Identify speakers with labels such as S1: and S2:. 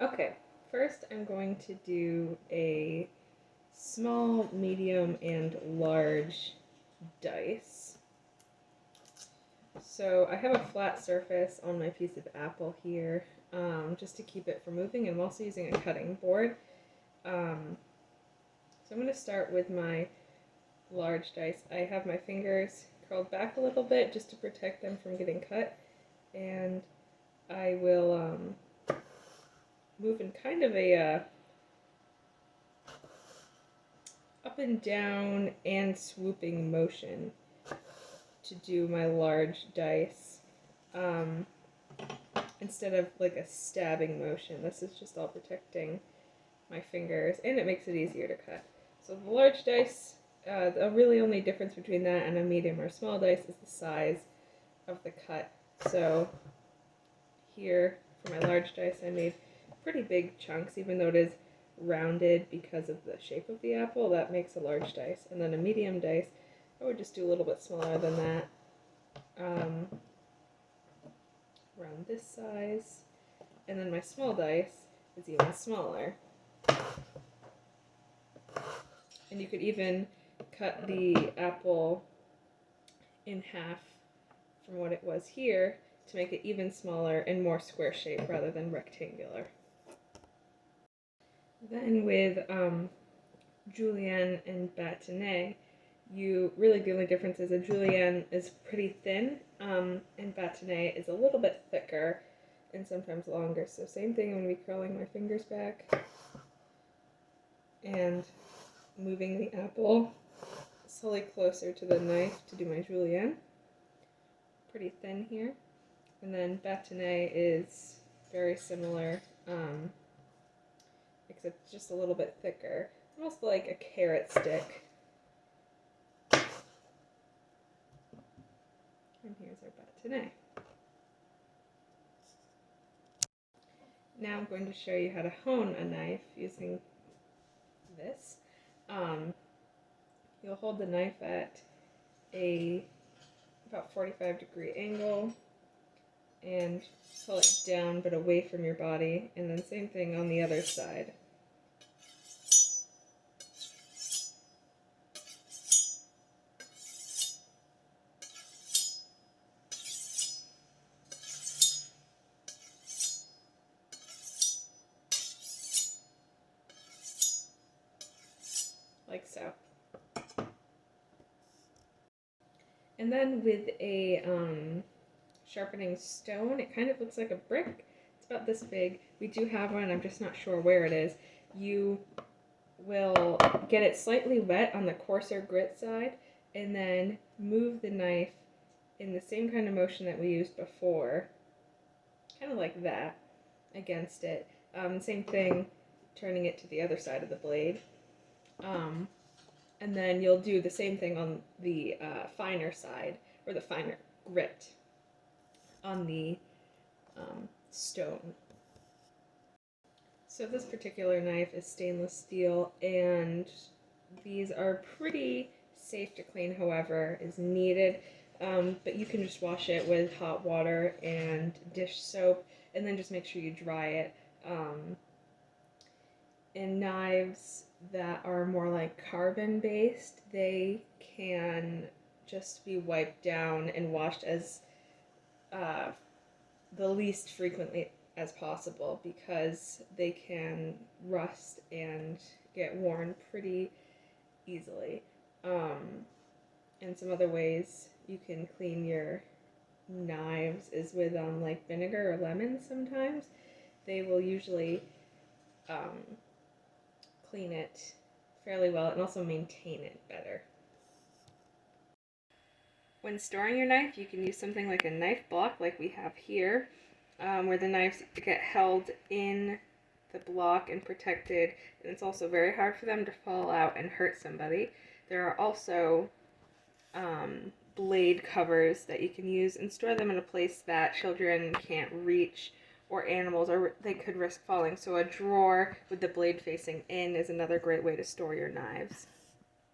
S1: Okay, first I'm going to do a small, medium, and large dice. So I have a flat surface on my piece of apple here, just to keep it from moving, and I'm also using a cutting board. So I'm going to start with my large dice. I have my fingers curled back a little bit just to protect them from getting cut, and I will move in kind of a up and down and swooping motion to do my large dice, instead of like a stabbing motion. This is just all protecting my fingers, and it makes it easier to cut. So the large dice, the really only difference between that and a medium or small dice is the size of the cut. So here, for my large dice, I made pretty big chunks, even though it is rounded because of the shape of the apple. That makes a large dice. And then a medium dice, I would just do a little bit smaller than that, around this size. And then my small dice is even smaller. And you could even cut the apple in half from what it was here to make it even smaller and more square shape rather than rectangular. Then with julienne and bâtonnet, the only difference is a julienne is pretty thin, and bâtonnet is a little bit thicker and sometimes longer. So same thing, I'm going to be curling my fingers back and moving the apple slowly closer to the knife to do my julienne. Pretty thin here. And then bâtonnet is very similar, except just a little bit thicker. Almost like a carrot stick. And here's our bâtonnet. Now I'm going to show you how to hone a knife using this. You'll hold the knife at a about 45-degree angle and pull it down but away from your body, and then same thing on the other side. Like so. And then with a sharpening stone, it kind of looks like a brick. It's about this big. We do have one, I'm just not sure where it is. You will get it slightly wet on the coarser grit side, and then move the knife in the same kind of motion that we used before, kind of like that, against it. Same thing, turning it to the other side of the blade. And then you'll do the same thing on the finer side, or the finer grit on the stone. So this particular knife is stainless steel, and these are pretty safe to clean, however, is needed. But you can just wash it with hot water and dish soap, and then just make sure you dry it. And knives that are more like carbon based, they can just be wiped down and washed as the least frequently as possible, because they can rust and get worn pretty easily. And some other ways you can clean your knives is with like vinegar or lemon. Sometimes they will usually clean it fairly well and also maintain it better. When storing your knife, you can use something like a knife block like we have here, where the knives get held in the block and protected, and it's also very hard for them to fall out and hurt somebody. There are also blade covers that you can use and store them in a place that children can't reach, or animals, or they could risk falling. So a drawer with the blade facing in is another great way to store your knives.